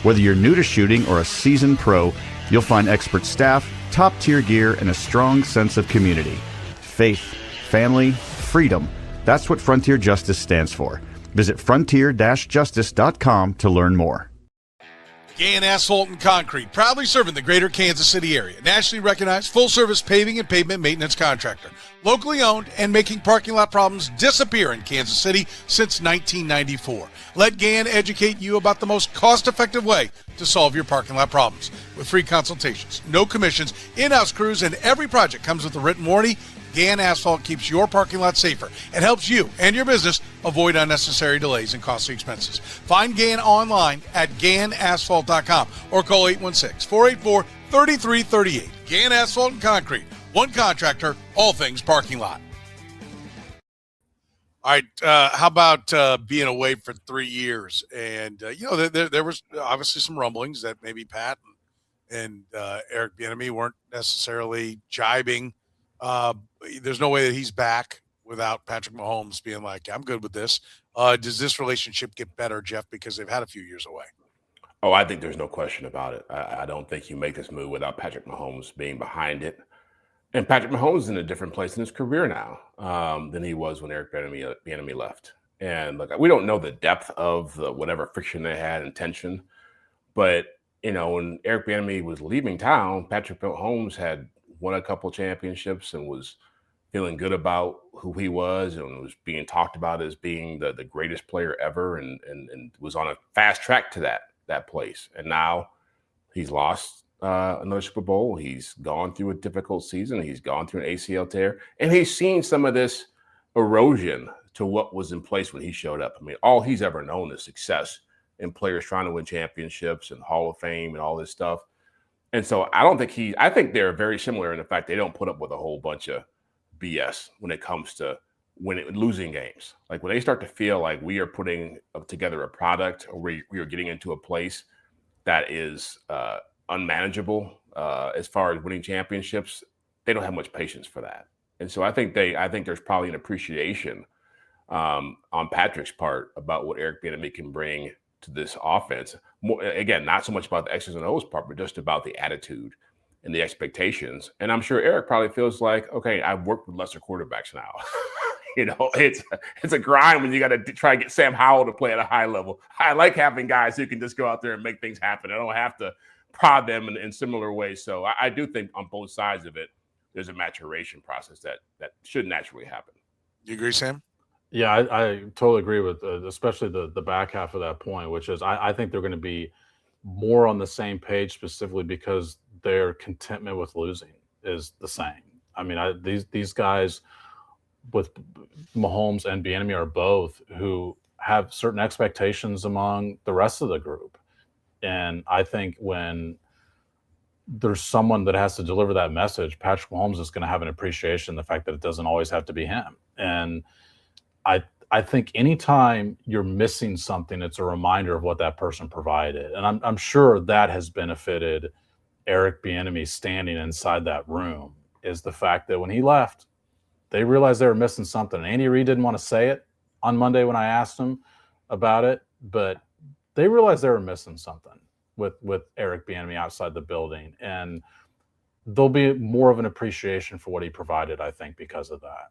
Whether you're new to shooting or a seasoned pro, you'll find expert staff, top-tier gear, and a strong sense of community. Faith, family, freedom. That's what Frontier Justice stands for. Visit frontier-justice.com to learn more. Gann Asphalt and Concrete, proudly serving the greater Kansas City area. Nationally recognized full-service paving and pavement maintenance contractor. Locally owned and making parking lot problems disappear in Kansas City since 1994. Let Gann educate you about the most cost-effective way to solve your parking lot problems. With free consultations, no commissions, in-house crews, and every project comes with a written warranty, Gann Asphalt keeps your parking lot safer and helps you and your business avoid unnecessary delays and costly expenses. Find Gann online at GannAsphalt.com or call 816-484-3338. Gann Asphalt and Concrete. One contractor, all things parking lot. All right, how about being away for 3 years? And, there was obviously some rumblings that maybe Pat and Eric Bieniemy weren't necessarily jibing. There's no way that he's back without Patrick Mahomes being like, I'm good with this. Does this relationship get better, Jeff, because they've had a few years away? Oh, I think there's no question about it. I don't think you make this move without Patrick Mahomes being behind it. And Patrick Mahomes is in a different place in his career now than he was when Eric Bieniemy left. And look, we don't know the depth of whatever friction they had and tension. But, when Eric Bieniemy was leaving town, Patrick Mahomes had won a couple championships and was feeling good about who he was and was being talked about as being the greatest player ever and was on a fast track to that place. And now he's lost another Super Bowl. He's gone through a difficult season. He's gone through an ACL tear, and he's seen some of this erosion to what was in place when he showed up. I mean, all he's ever known is success and players trying to win championships and Hall of Fame and all this stuff. And so I think they're very similar in the fact they don't put up with a whole bunch of BS when it comes to losing games. Like when they start to feel like we are putting together a product or we are getting into a place that is unmanageable as far as winning championships, they don't have much patience for that. And so I think there's probably an appreciation on Patrick's part about what Eric Bieniemy can bring to this offense. More, again, not so much about the X's and O's part, but just about the attitude and the expectations. And I'm sure Eric probably feels like, okay, I've worked with lesser quarterbacks now. It's a grind when you got to try to get Sam Howell to play at a high level. I like having guys who can just go out there and make things happen. I don't have to prod them in similar ways. So I do think on both sides of it, there's a maturation process that should naturally happen. You agree, Sam? Yeah, I totally agree with especially the back half of that point, which is I think they're going to be more on the same page specifically because their contentment with losing is the same. I mean, these guys with Mahomes and Bieniemy are both who have certain expectations among the rest of the group. And I think when there's someone that has to deliver that message, Patrick Mahomes is going to have an appreciation the fact that it doesn't always have to be him. And I think anytime you're missing something, it's a reminder of what that person provided. And I'm sure that has benefited Eric Bieniemy standing inside that room is the fact that when he left, they realized they were missing something. Andy Reid didn't want to say it on Monday when I asked him about it, but they realized they were missing something with Eric Bieniemy outside the building. And there'll be more of an appreciation for what he provided, I think, because of that.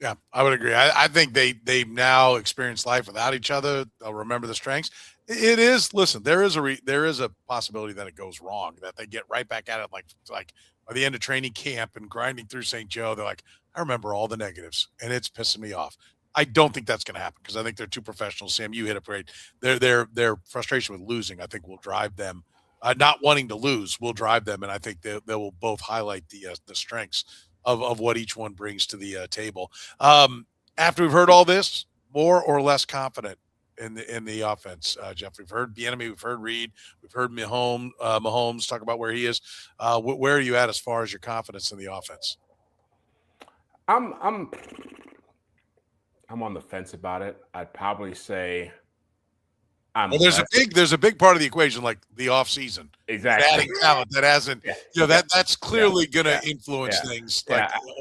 Yeah, I would agree. I think they've now experienced life without each other. They'll remember the strengths. It is. Listen, there is a possibility that it goes wrong, that they get right back at it like by the end of training camp and grinding through St. Joe. They're like, I remember all the negatives, and it's pissing me off. I don't think that's going to happen because I think they're too professional. Sam, you hit it great. Their frustration with losing, I think, will drive them. Not wanting to lose will drive them, and I think they will both highlight the strengths of what each one brings to the table. After we've heard all this, more or less confident in the offense, Jeff. We've heard Bieniemy, we've heard Reid, we've heard Mahomes talk about where he is. Where are you at as far as your confidence in the offense? I'm on the fence about it. I'd probably say there's a big part of the equation, like the offseason. Exactly. Adding talent that hasn't, that's clearly going to influence things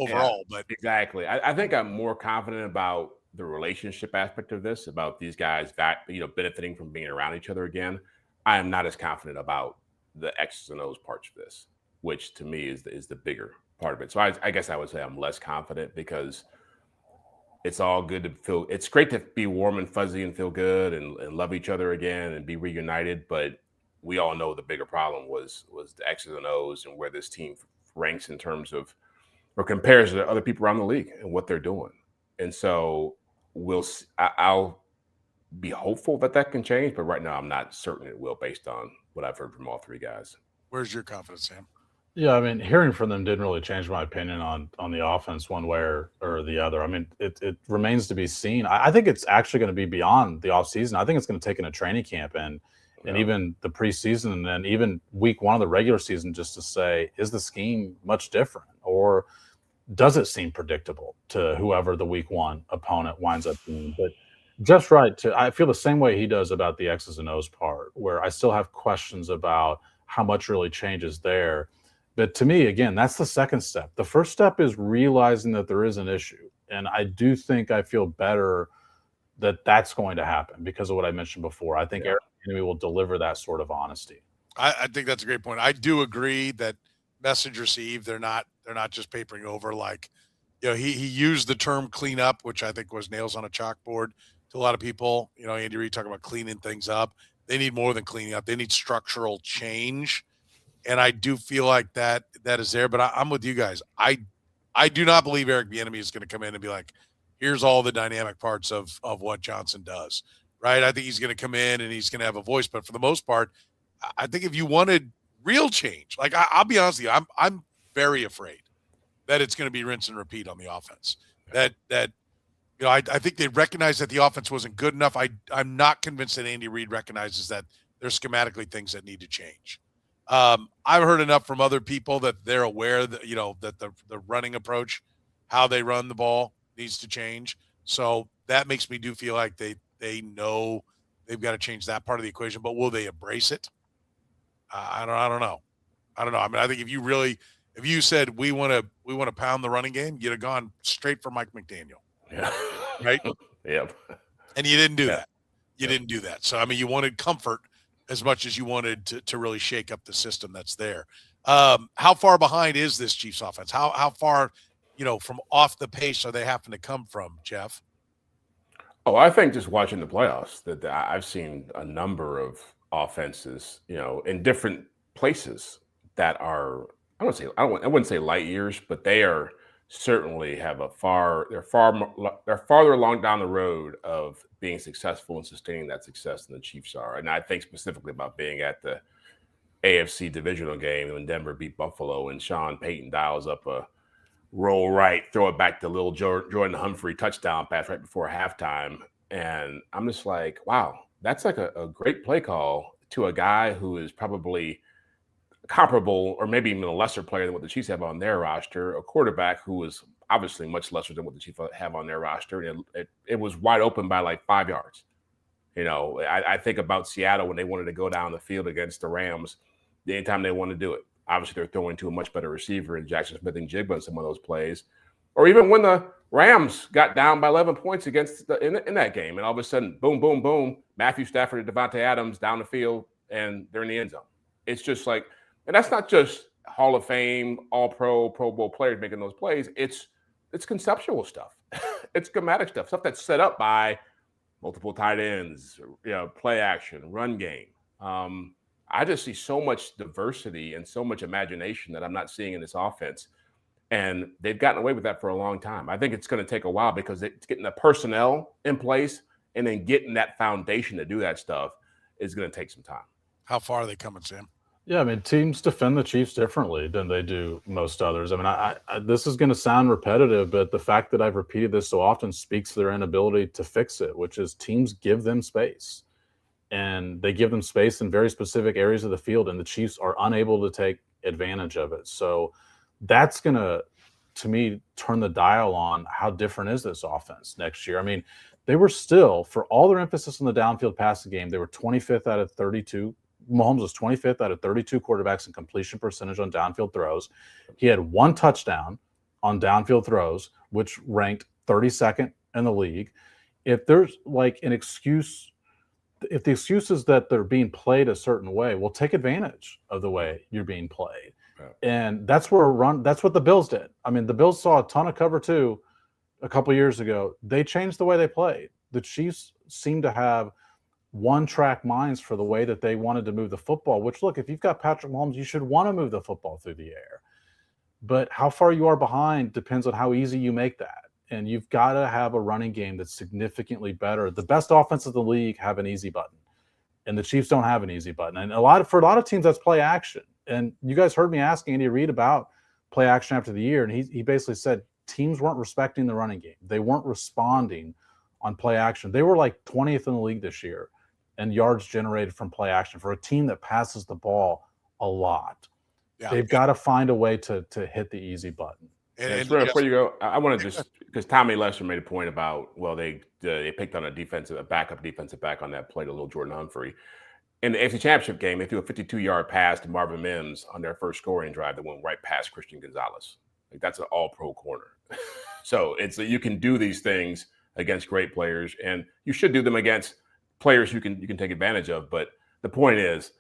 overall. But exactly. I think I'm more confident about the relationship aspect of this, about these guys benefiting from being around each other again. I am not as confident about the X's and O's parts of this, which to me is the bigger part of it. So I guess I would say I'm less confident because it's all good to feel. It's great to be warm and fuzzy and feel good and love each other again and be reunited. But we all know the bigger problem was the X's and O's and where this team ranks in terms of or compares to other people around the league and what they're doing. And so I'll be hopeful that can change. But right now, I'm not certain it will based on what I've heard from all three guys. Where's your confidence, Sam? Yeah, I mean, hearing from them didn't really change my opinion on the offense one way or the other. I mean, it remains to be seen. I think it's actually going to be beyond the offseason. I think it's going to take in a training camp and even the preseason and then even week one of the regular season just to say, is the scheme much different or does it seem predictable to whoever the week one opponent winds up being? But just right, I feel the same way he does about the X's and O's part, where I still have questions about how much really changes there. But to me, again, that's the second step. The first step is realizing that there is an issue. And I do think I feel better that that's going to happen because of what I mentioned before. I think Eric Bieniemy will deliver that sort of honesty. I think that's a great point. I do agree that message received, they're not just papering over like, he used the term clean up, which I think was nails on a chalkboard to a lot of people. Andy Reid talking about cleaning things up. They need more than cleaning up. They need structural change. And I do feel like that is there, but I'm with you guys. I I do not believe Eric Bieniemy is going to come in and be like, here's all the dynamic parts of what Johnson does, right? I think he's going to come in and he's going to have a voice. But for the most part, I think if you wanted real change, like I'll be honest with you, I'm very afraid that it's going to be rinse and repeat on the offense. That I think they recognize that the offense wasn't good enough. I'm not convinced that Andy Reid recognizes that there's schematically things that need to change. I've heard enough from other people that they're aware that, that the running approach, how they run the ball needs to change. So that makes me do feel like they know they've got to change that part of the equation, but will they embrace it? I don't know. I mean, I think if you said we want to pound the running game, you'd have gone straight for Mike McDaniel. Yeah. Right? Yep. And you didn't do that. You didn't do that. So, I mean, you wanted comfort as much as you wanted to really shake up the system that's there. How far behind is this Chiefs offense? How far, from off the pace are they having to come from, Jeff? Oh, I think just watching the playoffs that I've seen a number of offenses, in different places that are, I wouldn't say light years, but they are certainly have they're farther along down the road of being successful and sustaining that success than the Chiefs are. And I think specifically about being at the AFC divisional game when Denver beat Buffalo and Sean Payton dials up a roll right, throw it back to little Jordan Humphrey touchdown pass right before halftime. And I'm just like, wow, that's like a great play call to a guy who is probably comparable or maybe even a lesser player than what the Chiefs have on their roster, a quarterback who is obviously much lesser than what the Chiefs have on their roster. And it was wide open by like 5 yards. I think about Seattle when they wanted to go down the field against the Rams, anytime they want to do it. Obviously, they're throwing to a much better receiver in Jackson Smith and Jigba in some of those plays. Or even when the Rams got down by 11 points against in that game, and all of a sudden, boom, boom, boom, Matthew Stafford and Devontae Adams down the field, and they're in the end zone. It's just like, and that's not just Hall of Fame, All-Pro, Pro Bowl players making those plays. It's conceptual stuff. It's schematic stuff that's set up by multiple tight ends, play action, run game. I just see so much diversity and so much imagination that I'm not seeing in this offense. And they've gotten away with that for a long time. I think it's going to take a while because it's getting the personnel in place and then getting that foundation to do that stuff is going to take some time. How far are they coming, Sam? Yeah, I mean, teams defend the Chiefs differently than they do most others. I mean, I this is going to sound repetitive, but the fact that I've repeated this so often speaks to their inability to fix it, which is teams give them space. And they give them space in very specific areas of the field, and the Chiefs are unable to take advantage of it. So that's going to me, turn the dial on how different is this offense next year. I mean, they were still, for all their emphasis on the downfield passing game, they were 25th out of 32. Mahomes was 25th out of 32 quarterbacks in completion percentage on downfield throws. He had one touchdown on downfield throws, which ranked 32nd in the league. If there's like an excuse, if the excuse is that they're being played a certain way, well, take advantage of the way you're being played. Right. And that's what the Bills did. I mean, the Bills saw a ton of cover two a couple years ago. They changed the way they played. The Chiefs seem to have one-track minds for the way that they wanted to move the football, which, look, if you've got Patrick Mahomes, you should want to move the football through the air. But how far you are behind depends on how easy you make that. And you've got to have a running game that's significantly better. The best offenses in the league have an easy button, and the Chiefs don't have an easy button. And for a lot of teams, that's play action. And you guys heard me ask Andy Reid about play action after the year, and he basically said teams weren't respecting the running game. They weren't responding on play action. They were like 20th in the league this year and yards generated from play action for a team that passes the ball a lot. Yeah. They've got to find a way to hit the easy button. And before you go, I want to just, because Tommy Lester made a point about, well, they picked on a backup defensive back on that play to little Jordan Humphrey. In the AFC Championship game, they threw a 52-yard pass to Marvin Mims on their first scoring drive that went right past Christian Gonzalez. Like, that's an all-pro corner. So you can do these things against great players, and you should do them against players you can take advantage of. But the point is,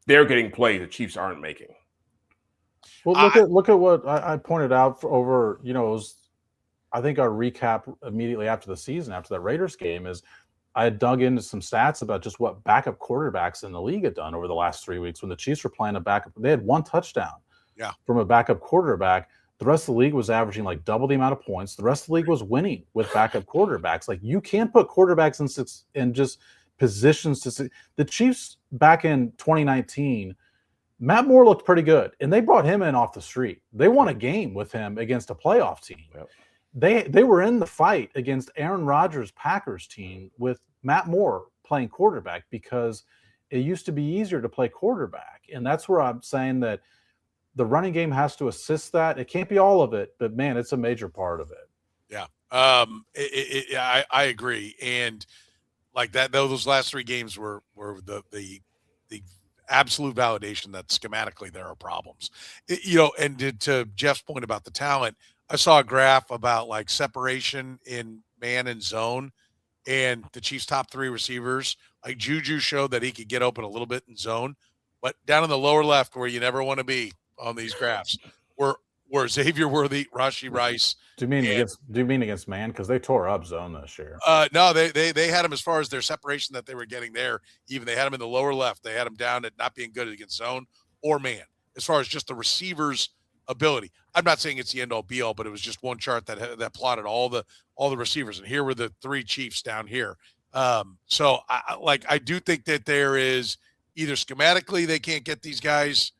they're getting plays the Chiefs aren't making. Well, look at what I pointed out over. It was, I think our recap immediately after the season, after that Raiders game, is I had dug into some stats about just what backup quarterbacks in the league had done over the last 3 weeks. When the Chiefs were playing a backup, they had one touchdown from a backup quarterback. The rest of the league was averaging like double the amount of points. The rest of the league was winning with backup quarterbacks. Like, you can't put quarterbacks in just positions to see. The Chiefs back in 2019, Matt Moore looked pretty good, and they brought him in off the street. They won a game with him against a playoff team. Yep. They were in the fight against Aaron Rodgers' Packers team with Matt Moore playing quarterback, because it used to be easier to play quarterback. And that's where I'm saying that the running game has to assist that. It can't be all of it, but man, it's a major part of it. Yeah. I agree. And like that, those last 3 games were the absolute validation that schematically there are problems. And to Jeff's point about the talent, I saw a graph about like separation in man and zone, and the Chiefs' top 3 receivers, like Juju showed that he could get open a little bit in zone, but down in the lower left, where you never want to be on these graphs, were Xavier Worthy, Rashee Rice. Do you mean against man? Because they tore up zone this year. No, they had him as far as their separation that they were getting there. Even they had him in the lower left. They had him down at not being good against zone or man, as far as just the receivers' ability. I'm not saying it's the end all be all, but it was just one chart that plotted all the receivers, and here were the 3 Chiefs down here. So I do think that there is either schematically they can't get these guys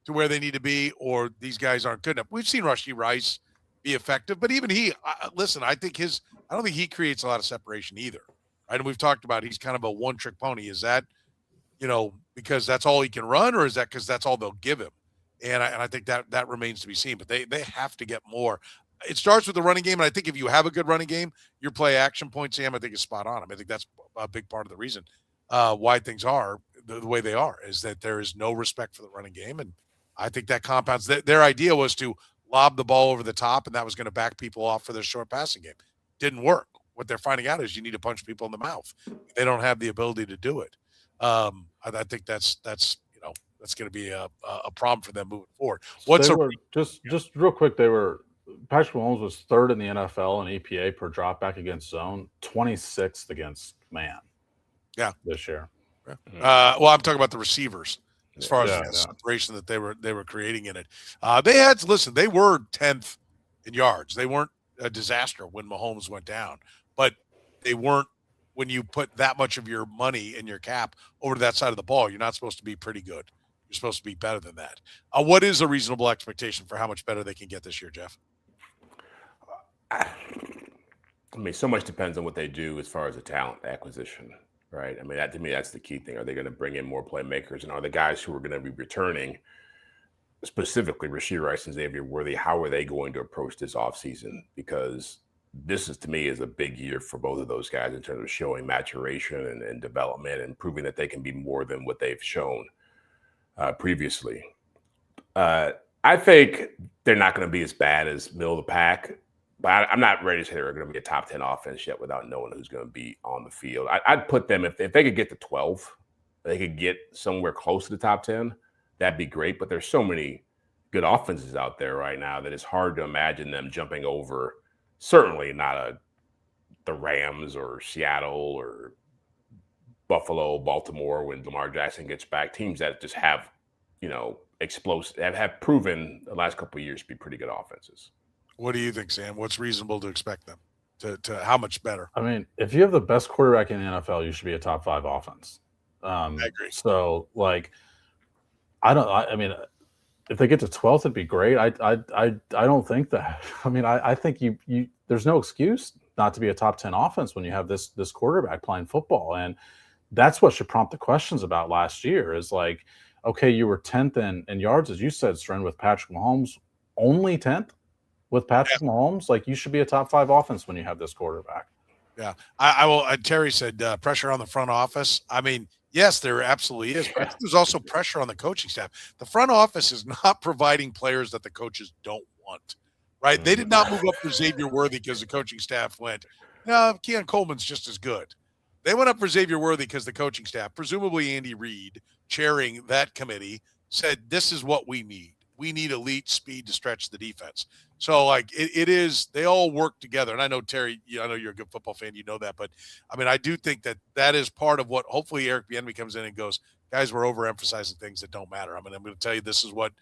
to where they need to be, or these guys aren't good enough. We've seen Rashee Rice be effective, but even he, I don't think he creates a lot of separation either. Right. And we've talked about, he's kind of a one-trick pony. Is that, because that's all he can run, or is that because that's all they'll give him? And I think that remains to be seen, but they have to get more. It starts with the running game. And I think if you have a good running game, your play action point, Sam, I think is spot on. I think that's a big part of the reason why things are the way they are, is that there is no respect for the running game. And I think that compounds. Their idea was to lob the ball over the top, and that was going to back people off for their short passing game. Didn't work. What they're finding out is you need to punch people in the mouth. They don't have the ability to do it. I think that's going to be a problem for them moving forward. Just real quick? Patrick Mahomes was 3rd in the NFL in EPA per dropback against zone, 26th against man. Yeah, this year. Yeah. Well, I'm talking about the receivers. As far as the separation that they were creating in it, they were 10th in yards. They weren't a disaster when Mahomes went down, but they weren't when you put that much of your money and your cap over to that side of the ball. You're not supposed to be pretty good. You're supposed to be better than that. What is a reasonable expectation for how much better they can get this year, Jeff? I mean, so much depends on what they do as far as the talent acquisition. Right. I mean, to me, that's the key thing. Are they going to bring in more playmakers? And are the guys who are going to be returning, specifically Rashee Rice and Xavier Worthy, how are they going to approach this offseason? Because this is, to me, is a big year for both of those guys in terms of showing maturation and development and proving that they can be more than what they've shown previously. I think they're not going to be as bad as middle of the pack. But I'm not ready to say they're going to be a top 10 offense yet without knowing who's going to be on the field. I'd put them, if they could get to 12, they could get somewhere close to the top 10, that'd be great. But there's so many good offenses out there right now that it's hard to imagine them jumping over, certainly not the Rams or Seattle or Buffalo, Baltimore when Lamar Jackson gets back, teams that just have, explosive, have proven the last couple of years to be pretty good offenses. What do you think, Sam? What's reasonable to expect them to how much better? I mean, if you have the best quarterback in the NFL, you should be a top 5 offense. I agree. So, I mean, if they get to 12th, it'd be great. I don't think that. I mean, I think you there's no excuse not to be a top 10 offense when you have this quarterback playing football, and that's what should prompt the questions about last year. Is like, okay, you were 10th in yards, as you said, Soren, with Patrick Mahomes, only 10th. With Patrick Mahomes, you should be a top 5 offense when you have this quarterback. Yeah, I will. Terry said pressure on the front office. I mean, yes, there absolutely is. But I think there's also pressure on the coaching staff. The front office is not providing players that the coaches don't want. Right? They did not move up for Xavier Worthy because the coaching staff went, no, Keon Coleman's just as good. They went up for Xavier Worthy because the coaching staff, presumably Andy Reid, chairing that committee, said this is what we need. We need elite speed to stretch the defense. So, it is, they all work together. And I know, Terry, I know you're a good football fan. You know that. But, I mean, I do think that is part of what hopefully Eric Bieniemy comes in and goes, guys, we're overemphasizing things that don't matter. I mean, I'm going to tell you this is what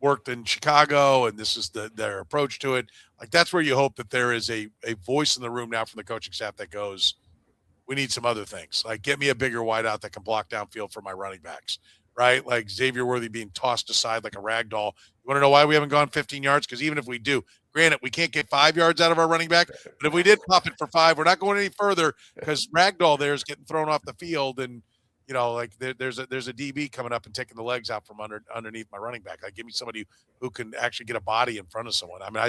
worked in Chicago, and this is their approach to it. Like, that's where you hope that there is a voice in the room now from the coaching staff that goes, we need some other things. Like, get me a bigger wideout that can block downfield for my running backs, right? Like Xavier Worthy being tossed aside like a rag doll. You want to know why we haven't gone 15 yards? Because even if we do, granted, we can't get 5 yards out of our running back, but if we did pop it for 5, we're not going any further because ragdoll there is getting thrown off the field, and like there's a DB coming up and taking the legs out from underneath my running back. Like, give me somebody who can actually get a body in front of someone. I mean,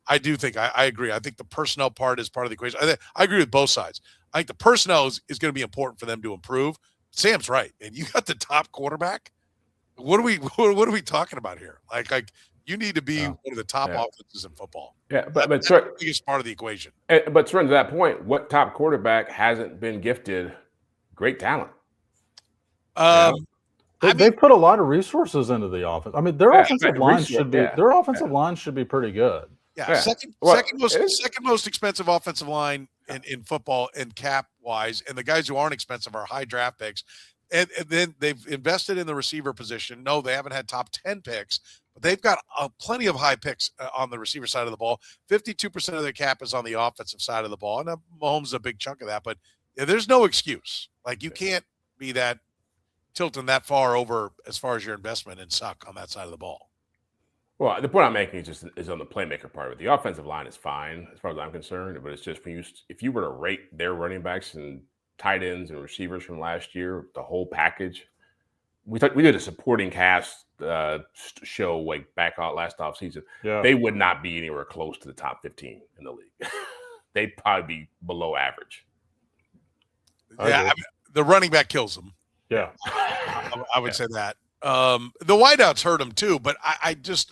I do think I agree. I think the personnel part is part of the equation. I agree with both sides. I think the personnel is going to be important for them to improve. Sam's right, and you got the top quarterback. What are we talking about here? Like you need to be one of the top offenses in football. Yeah, but that's the biggest part of the equation. But to that point, what top quarterback hasn't been gifted great talent? They put a lot of resources into the offense. I mean, their offensive line should be pretty good. Yeah. Second most expensive offensive line in football and cap wise, and the guys who aren't expensive are high draft picks. And then they've invested in the receiver position. No, they haven't had top 10 picks, but they've got plenty of high picks on the receiver side of the ball. 52% of their cap is on the offensive side of the ball. And Mahomes is a big chunk of that, but there's no excuse. Like, you can't be that tilting that far over as far as your investment and suck on that side of the ball. Well, the point I'm making is on the playmaker part of it. The offensive line is fine as far as I'm concerned, but it's just if you were to rate their running backs and tight ends and receivers from last year, the whole package. We did a supporting cast show like back out last offseason. Yeah. They would not be anywhere close to the top 15 in the league. They'd probably be below average. Yeah, I mean, the running back kills them. Yeah, I would say that. The wideouts hurt them too, but I just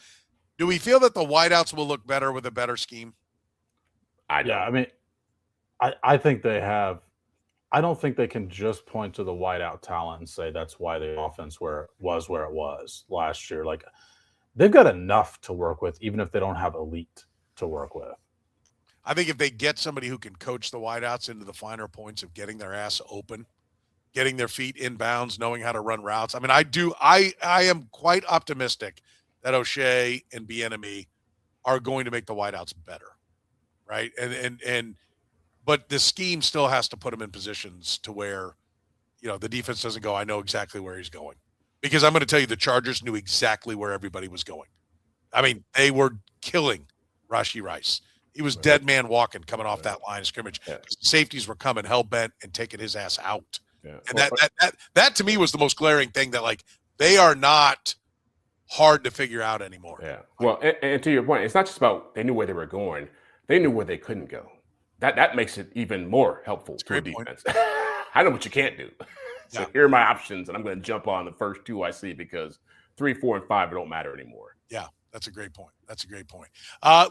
do we feel that the wideouts will look better with a better scheme? I mean, I think they have. I don't think they can just point to the wideout talent and say that's why the offense where it was last year. Like, they've got enough to work with, even if they don't have elite to work with. I think if they get somebody who can coach the wideouts into the finer points of getting their ass open, getting their feet in bounds, knowing how to run routes. I mean, I am quite optimistic that O'Shea and Bieniemy are going to make the wideouts better, right? But the scheme still has to put them in positions to where, the defense doesn't go, I know exactly where he's going. Because I'm going to tell you, the Chargers knew exactly where everybody was going. I mean, they were killing Rashee Rice. He was dead man walking coming off that line of scrimmage. Yeah. Safeties were coming hell-bent and taking his ass out. Yeah. And that to me was the most glaring thing, that like they are not hard to figure out anymore. Yeah. Well, and to your point, it's not just about they knew where they were going; they knew where they couldn't go. That makes it even more helpful for defense. I know what you can't do. So here are my options, and I'm going to jump on the first two I see because 3, 4, and 5 don't matter anymore. Yeah. That's a great point.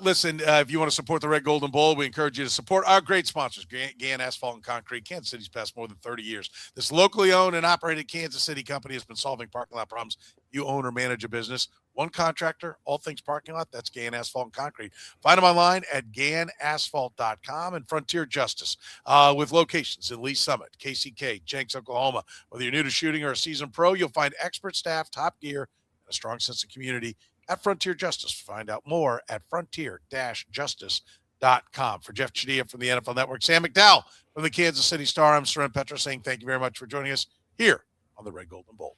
Listen, if you want to support the Red, Gold, and Bold, we encourage you to support our great sponsors, Gann Asphalt and Concrete. Kansas City's past more than 30 years. This locally owned and operated Kansas City company has been solving parking lot problems. You own or manage a business, one contractor, all things parking lot, that's Gann Asphalt and Concrete. Find them online at GannAsphalt.com and Frontier Justice with locations in Lee Summit, KCK, Jenks, Oklahoma. Whether you're new to shooting or a seasoned pro, you'll find expert staff, top gear, and a strong sense of community at Frontier Justice. Find out more at frontier-justice.com. For Jeff Chadiha from the NFL Network, Sam McDowell from the Kansas City Star, I'm Soren Petro saying thank you very much for joining us here on the Red, Gold, and Bold.